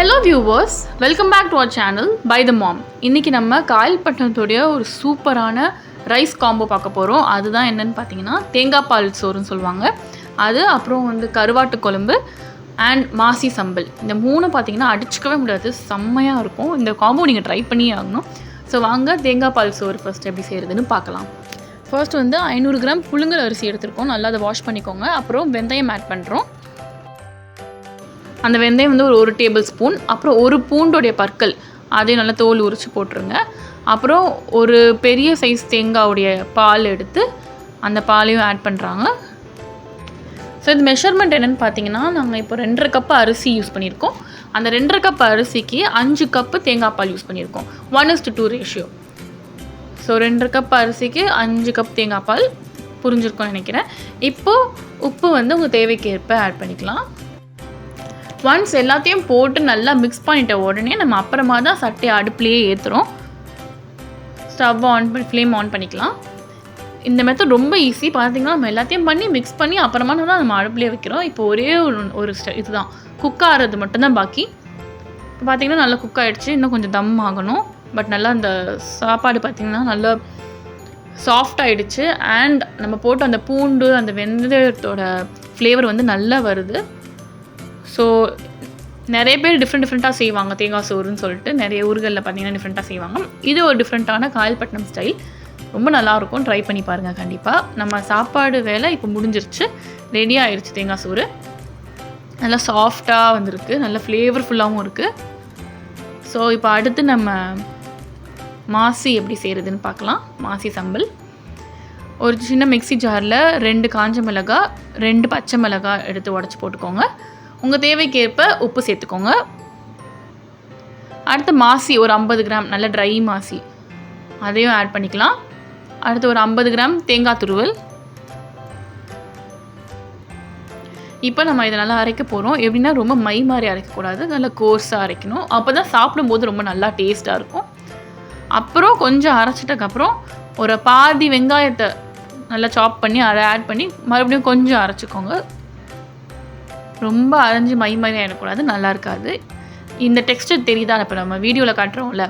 Hello viewers, welcome back to our channel by the mom. இன்றைக்கி நம்ம காயல்பட்டினத்துடைய ஒரு சூப்பரான ரைஸ் காம்போ பார்க்க போகிறோம். அதுதான் என்னென்னு பார்த்தீங்கன்னா தேங்காய் பால் சோறுன்னு சொல்லுவாங்க. அது அப்புறம் கருவாட்டு குழம்பு அண்ட் மாசி சம்பல். இந்த மூணு பார்த்தீங்கன்னா அடிச்சுக்கவே முடியாது, செம்மையாக இருக்கும். இந்த காம்போ நீங்கள் ட்ரை பண்ணியே ஆகணும். ஸோ வாங்க தேங்காய் பால் சோறு ஃபஸ்ட் எப்படி செய்கிறதுன்னு பார்க்கலாம். ஃபர்ஸ்ட் 500 கிராம் புழுங்கல் அரிசி எடுத்துருக்கோம். நல்லா அதை வாஷ் பண்ணிக்கோங்க. அப்புறம் வெந்தயம் ஆட் பண்ணுறோம். அந்த வெந்தயம் ஒரு டேபிள் ஸ்பூன். அப்புறம் ஒரு பூண்டோடைய பற்கள் அதையும் நல்லா தோல் உரித்து போட்டுருங்க. அப்புறம் ஒரு பெரிய சைஸ் தேங்காவுடைய பால் எடுத்து அந்த பாலையும் ஆட் பண்ணுறாங்க. ஸோ இது மெஷர்மெண்ட் என்னென்னு பார்த்தீங்கன்னா, நாங்கள் இப்போ 2.5 கப் அரிசி யூஸ் பண்ணியிருக்கோம். அந்த 2.5 கப் அரிசிக்கு 5 கப்பு தேங்காய் பால் யூஸ் பண்ணியிருக்கோம். 1:2 ரேஷியோ. ஸோ 2.5 கப் அரிசிக்கு 5 கப் தேங்காய் பால் புரிஞ்சிருக்கோன்னு நினைக்கிறேன். இப்போது உப்பு உங்கள் தேவைக்கு ஏற்ப ஆட் பண்ணிக்கலாம். ஒன்ஸ் எல்லாத்தையும் போட்டு நல்லா மிக்ஸ் பண்ணிட்ட உடனே நம்ம அப்புறமா தான் சட்டையை அடுப்புலேயே ஏற்றுறோம். ஸ்டவ் ஃப்ளேம் ஆன் பண்ணிக்கலாம். இந்த மெத்தட் ரொம்ப ஈஸி. பார்த்திங்கன்னா நம்ம எல்லாத்தையும் பண்ணி மிக்ஸ் பண்ணி அப்புறமா தான் நம்ம அடுப்புலேயே வைக்கிறோம். இப்போ ஒரே ஒரு இதுதான் குக் ஆகிறது மட்டும்தான் பாக்கி. இப்போ பார்த்திங்கன்னா நல்லா குக் ஆகிடுச்சு. இன்னும் கொஞ்சம் தம் ஆகணும். பட் நல்லா அந்த சாப்பாடு பார்த்திங்கன்னா நல்லா சாஃப்ட் ஆகிடுச்சு. அண்ட் நம்ம போட்டு அந்த பூண்டு அந்த வெந்தயத்தோட ஃப்ளேவர் நல்லா வருது. ஸோ நிறைய பேர் டிஃப்ரெண்ட்டாக செய்வாங்க தேங்காய் சோறுன்னு சொல்லிட்டு. நிறைய ஊர்களில் பார்த்திங்கன்னா டிஃப்ரெண்ட்டாக செய்வாங்க. இது ஒரு டிஃப்ரெண்ட்டான காயல்பட்டினம் ஸ்டைல். ரொம்ப நல்லாயிருக்கும். ட்ரை பண்ணி பாருங்கள் கண்டிப்பாக. நம்ம சாப்பாடு வேலை இப்போ முடிஞ்சிருச்சு. ரெடி ஆகிடுச்சு தேங்காய் சோறு. நல்லா சாஃப்டாக வந்திருக்கு. நல்லா ஃப்ளேவர்ஃபுல்லாகவும் இருக்குது. ஸோ இப்போ அடுத்து நம்ம மாசி எப்படி செய்கிறதுன்னு பார்க்கலாம். மாசி சம்பல். ஒரு சின்ன மிக்ஸி ஜாரில் 2 காஞ்ச மிளகாய் 2 பச்சை மிளகாய் எடுத்து உடச்சி போட்டுக்கோங்க. உங்கள் தேவைக்கேற்ப உப்பு சேர்த்துக்கோங்க. அடுத்து மாசி ஒரு 50 கிராம் நல்ல ட்ரை மாசி அதையும் ஆட் பண்ணிக்கலாம். அடுத்து ஒரு 50 கிராம் தேங்காய் துருவல். இப்போ நம்ம இதை நல்லா அரைக்க போகிறோம். எப்படின்னா ரொம்ப மை மாதிரி அரைக்கக்கூடாது, நல்லா கோர்ஸாக அரைக்கணும். அப்போ தான் சாப்பிடும்போது ரொம்ப நல்லா டேஸ்ட்டாக இருக்கும். அப்புறம் கொஞ்சம் அரைச்சிட்டக்கப்புறம் ஒரு பாதி வெங்காயத்தை நல்லா சாப் பண்ணி அதை ஆட் பண்ணி மறுபடியும் கொஞ்சம் அரைச்சிக்கோங்க. ரொம்ப அரைஞ்சி மை மாதிரி ஆகிடக்கூடாது, நல்லா இருக்காது. இந்த டெக்ஸ்டர் தெரியுதா? இப்போ நம்ம வீடியோவில் காட்டுறோம்ல,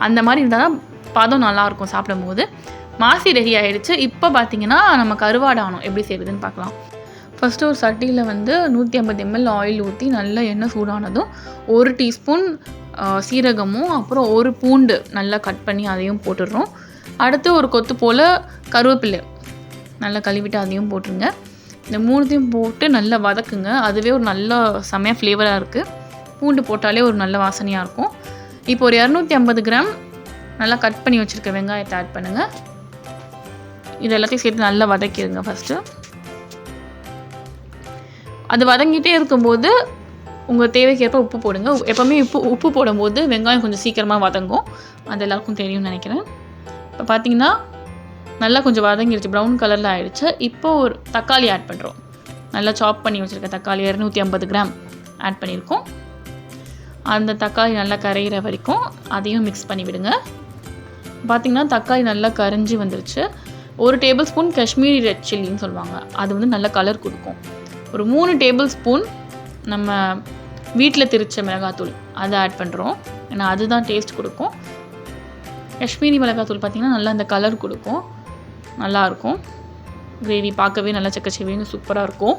அந்த மாதிரி இருந்தால் தான் பதம் நல்லாயிருக்கும் சாப்பிடும் போது. மாசி ரெடி ஆகிடுச்சு. இப்போ பார்த்திங்கன்னா நம்ம கருவாடானோம் எப்படி செய்யுதுன்னு பார்க்கலாம். ஃபஸ்ட்டு ஒரு சட்டியில் 150 ml ஆயில் ஊற்றி நல்லா எண்ணெய் சூடானதும் 1 டீஸ்பூன் சீரகமும் அப்புறம் ஒரு பூண்டு நல்லா கட் பண்ணி அதையும் போட்டுடுறோம். அடுத்து ஒரு கொத்து போல் கருவேப்பிலை நல்லா கழுவிட்டு அதையும் போட்டுருங்க. இந்த 3த்தையும் போட்டு நல்லா வதக்குங்க. அதுவே ஒரு நல்ல செமையாக ஃப்ளேவராக இருக்குது. பூண்டு போட்டாலே ஒரு நல்ல வாசனையாக இருக்கும். இப்போ ஒரு 250 கிராம் நல்லா கட் பண்ணி வச்சுருக்க வெங்காயத்தை ஆட் பண்ணுங்கள். இது எல்லாத்தையும் சேர்த்து நல்லா வதக்கிடுங்க. ஃபஸ்ட்டு அது வதங்கிட்டே இருக்கும்போது உங்கள் தேவைக்கேற்ப உப்பு போடுங்க. எப்போவுமே உப்பு போடும்போது வெங்காயம் கொஞ்சம் சீக்கிரமாக வதங்கும். அது எல்லாருக்கும் தெரியும்னு நினைக்கிறேன். இப்போ பார்த்திங்கன்னா நல்லா கொஞ்சம் வதங்கிடுச்சு, ப்ரௌன் கலரில் ஆகிடுச்சு. இப்போது ஒரு தக்காளி ஆட் பண்ணுறோம். நல்லா சாப் பண்ணி வச்சுருக்க தக்காளி 250 கிராம் ஆட் பண்ணியிருக்கோம். அந்த தக்காளி நல்லா கரைகிற வரைக்கும் அதையும் மிக்ஸ் பண்ணி விடுங்க. பார்த்திங்கன்னா தக்காளி நல்லா கரைஞ்சி வந்துருச்சு. ஒரு டேபிள் ஸ்பூன் காஷ்மீரி ரெட் சில்லின்னு சொல்லுவாங்க, அது நல்ல கலர் கொடுக்கும். ஒரு 3 டேபிள் ஸ்பூன் நம்ம வீட்டில் திரிச்ச மிளகாத்தூள் அதை ஆட் பண்ணுறோம். ஏன்னா அதுதான் டேஸ்ட் கொடுக்கும். காஷ்மீரி மிளகாத்தூள் பார்த்திங்கன்னா நல்லா அந்த கலர் கொடுக்கும், நல்லாயிருக்கும். கிரேவி பார்க்கவே நல்லா செக்கச்செவேன்னு சூப்பராக இருக்கும்.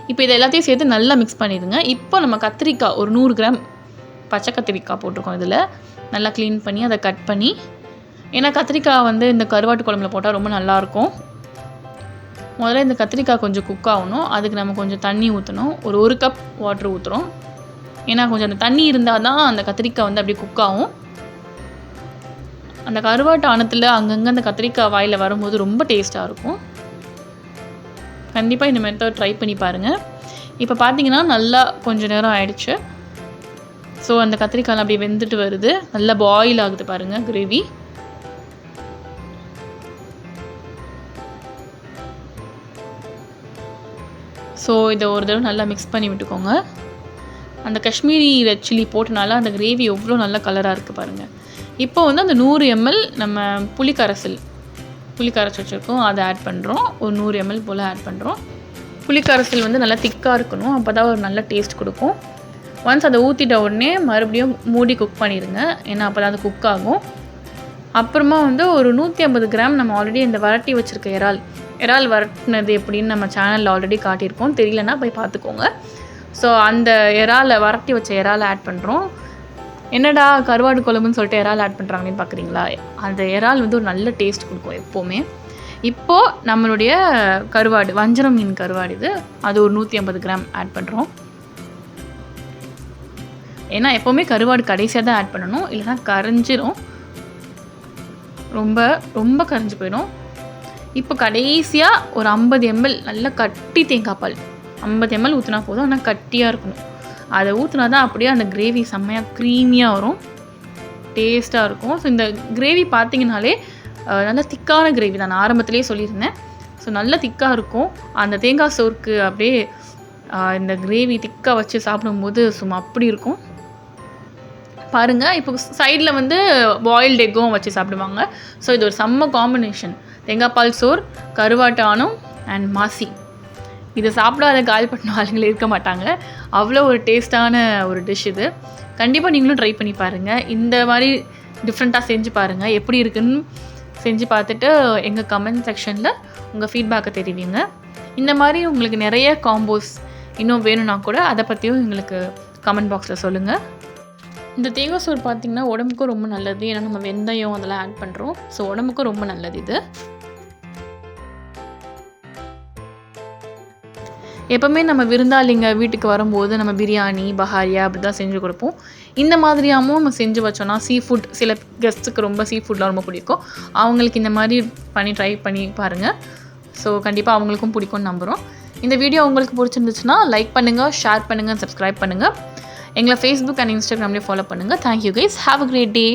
இப்போ இதை எல்லாத்தையும் சேர்த்து நல்லா மிக்ஸ் பண்ணிடுங்க. இப்போ நம்ம கத்திரிக்காய் ஒரு 100 கிராம் பச்சை கத்திரிக்காய் போட்டிருக்கோம். இதில் நல்லா க்ளீன் பண்ணி அதை கட் பண்ணி, ஏன்னா கத்திரிக்காய் இந்த கருவாட்டு குழம்புல போட்டால் ரொம்ப நல்லாயிருக்கும். முதல்ல இந்த கத்திரிக்காய் கொஞ்சம் குக் ஆகணும். அதுக்கு நம்ம கொஞ்சம் தண்ணி ஊற்றணும். ஒரு 1 கப் வாட்டர் ஊற்றுறோம். ஏன்னா கொஞ்சம் அந்த தண்ணி இருந்தால் தான் அந்த கத்திரிக்காய் அப்படியே குக் ஆகும். அந்த கருவாட்டு ஆணத்தில் அங்கங்கே அந்த கத்திரிக்காய் வாயில் வரும்போது ரொம்ப டேஸ்ட்டாக இருக்கும். கண்டிப்பாக இந்த மெத்தட் ட்ரை பண்ணி பாருங்கள். இப்போ பார்த்திங்கன்னா நல்லா கொஞ்சம் நேரம் ஆயிடுச்சு. ஸோ அந்த கத்திரிக்காய் அப்படியே வெந்துட்டு வருது, நல்லா பாயில் ஆகுது பாருங்கள் கிரேவி. ஸோ இதை ஒரு தடவை நல்லா மிக்ஸ் பண்ணி விட்டுக்கோங்க. அந்த காஷ்மீரி ரெட் சில்லி போட்டனால அந்த கிரேவி எவ்வளோ நல்ல கலராக இருக்குது பாருங்கள். இப்போ அந்த 100 ml நம்ம புளி கரைச்சி வச்சுருக்கோம், அதை ஆட் பண்ணுறோம். ஒரு 100 ml போல் ஆட் பண்ணுறோம். புளி கரைசல் நல்லா திக்காக இருக்கணும், அப்போ தான் ஒரு நல்ல டேஸ்ட் கொடுக்கும். ஒன்ஸ் அதை ஊற்றிட்ட உடனே மறுபடியும் மூடி குக் பண்ணிடுங்க, ஏன்னா அப்போ தான் அது குக் ஆகும். அப்புறமா வந்து ஒரு 150 கிராம் நம்ம ஆல்ரெடி இந்த வரட்டி வச்சுருக்க இறால் வரட்டினது எப்படின்னு நம்ம சேனலில் ஆல்ரெடி காட்டியிருக்கோம், தெரியலனா போய் பார்த்துக்கோங்க. ஸோ அந்த வரட்டி வச்ச இறாலை ஆட் பண்ணுறோம். என்னடா கருவாடு குழம்புன்னு சொல்லிட்டு இறால் ஆட் பண்ணுறாங்கன்னு பார்க்குறீங்களா? அந்த இறால் வந்து ஒரு நல்ல டேஸ்ட் கொடுக்கும் எப்போவுமே. இப்போது நம்மளுடைய கருவாடு, வஞ்சரம் மீன் கருவாடு இது, அது ஒரு 150 கிராம் ஆட் பண்ணுறோம். ஏன்னா எப்போவுமே கருவாடு கடைசியாக தான் ஆட் பண்ணணும், இல்லைனா கரைஞ்சிரும், ரொம்ப ரொம்ப கரைஞ்சி போயிடும். இப்போ கடைசியாக ஒரு 50 ml நல்ல கட்டி தேங்காய் பால், 50 ml ஊற்றினா போதும், ஆனால் கட்டியாக இருக்கணும். அதை ஊற்றினா தான் அப்படியே அந்த கிரேவி செம்மையாக க்ரீமியாக வரும், டேஸ்ட்டாக இருக்கும். ஸோ இந்த கிரேவி பார்த்திங்கனாலே நல்ல திக்கான கிரேவி தான், நான் ஆரம்பத்துலேயே சொல்லியிருந்தேன். ஸோ நல்ல திக்காக இருக்கும். அந்த தேங்காய் சோறுக்கு அப்படியே இந்த கிரேவி திக்காக வச்சு சாப்பிடும்போது சும்மா அப்படி இருக்கும் பாருங்கள். இப்போ சைடில் வந்து பாயில்டு எக்கும் வச்சு சாப்பிடுவாங்க. ஸோ இது ஒரு செம்ம காம்பினேஷன், தேங்காய் பால் சோறு, கருவாட்டு ஆணம் அண்ட் மாசி. இதை சாப்பிடாத கால் பண்ண ஆளுங்களே இருக்க மாட்டாங்க, அவ்வளோ ஒரு டேஸ்ட்டான ஒரு டிஷ் இது. கண்டிப்பாக நீங்களும் ட்ரை பண்ணி பாருங்கள், இந்த மாதிரி டிஃப்ரெண்ட்டாக செஞ்சு பாருங்கள். எப்படி இருக்குன்னு செஞ்சு பார்த்துட்டு எங்கள் கமெண்ட் செக்ஷனில் உங்கள் ஃபீட்பேக்கை தெரிவிங்க. இந்த மாதிரி உங்களுக்கு நிறைய காம்போஸ் இன்னும் வேணும்னா கூட அதை பற்றியும் எங்களுக்கு கமெண்ட் பாக்ஸில் சொல்லுங்கள். இந்த தேங்காய் சோறு பார்த்திங்கன்னா உடம்புக்கும் ரொம்ப நல்லது, ஏன்னா நம்ம வெந்தயம் அதெல்லாம் ஆட் பண்ணுறோம். ஸோ உடம்புக்கும் ரொம்ப நல்லது இது. எப்போவுமே நம்ம விருந்தாளிங்க வீட்டுக்கு வரும்போது நம்ம பிரியாணி, பஹாரியா அப்படி தான் செஞ்சு கொடுப்போம். இந்த மாதிரியாகவும் நம்ம செஞ்சு வச்சோன்னா ஃபுட், சில கெஸ்ட்டுக்கு ரொம்ப ஃபுட்லாம் ரொம்ப பிடிக்கும், அவங்களுக்கு இந்த மாதிரி ட்ரை பண்ணி பாருங்கள். ஸோ கண்டிப்பாக அவங்களுக்கும் பிடிக்கும்னு நம்புகிறோம். இந்த வீடியோ உங்களுக்கு பிடிச்சிருந்துச்சுன்னா லைக் பண்ணுங்கள், ஷேர் பண்ணுங்கள், சப்ஸ்கிரைப் பண்ணுங்கள். எங்களை ஃபேஸ்புக் அண்ட் இன்ஸ்டாகிராம்லேயே ஃபாலோ பண்ணுங்கள். Thank you guys, have a great day.